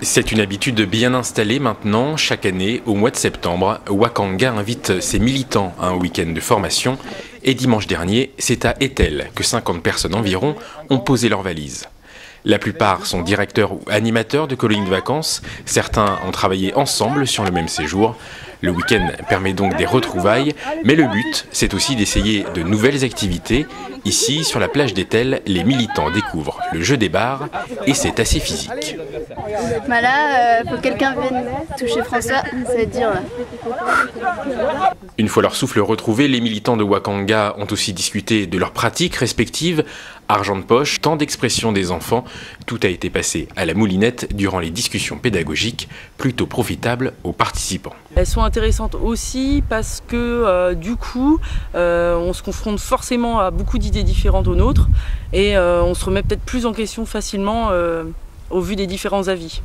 C'est une habitude bien installée maintenant. Chaque année, au mois de septembre, Wakanga invite ses militants à un week-end de formation. Et dimanche dernier, c'est à Etel que 50 personnes environ ont posé leurs valises. La plupart sont directeurs ou animateurs de colonies de vacances. Certains ont travaillé ensemble sur le même séjour. Le week-end permet donc des retrouvailles, mais le but, c'est aussi d'essayer de nouvelles activités. Ici, sur la plage d'Etel, les militants découvrent le jeu des barres et c'est assez physique. Bah là, faut que quelqu'un vienne toucher François, ça va être dur là. Une fois leur souffle retrouvé, les militants de Wakanga ont aussi discuté de leurs pratiques respectives. Argent de poche, temps d'expression des enfants, tout a été passé à la moulinette durant les discussions pédagogiques, plutôt profitables aux participants. Elles sont intéressantes aussi parce que du coup, on se confronte forcément à beaucoup d'idées différentes aux nôtres et on se remet peut-être plus en question facilement au vu des différents avis.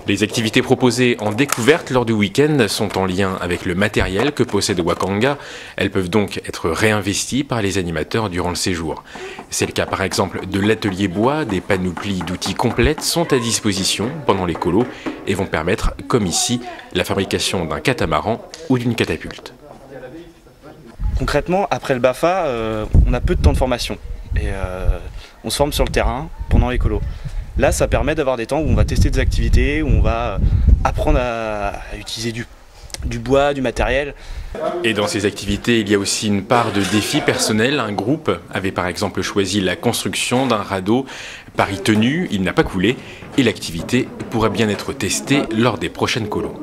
Les activités proposées en découverte lors du week-end sont en lien avec le matériel que possède Wakanga. Elles peuvent donc être réinvesties par les animateurs durant le séjour. C'est le cas par exemple de l'atelier bois. Des panoplies d'outils complètes sont à disposition pendant les colos et vont permettre, comme ici, la fabrication d'un catamaran ou d'une catapulte. Concrètement, après le BAFA, on a peu de temps de formation et on se forme sur le terrain pendant les colos. Là, ça permet d'avoir des temps où on va tester des activités, où on va apprendre à utiliser du bois, du matériel. Et dans ces activités, il y a aussi une part de défi personnel. Un groupe avait par exemple choisi la construction d'un radeau. Pari tenu, il n'a pas coulé et l'activité pourrait bien être testée lors des prochaines colos.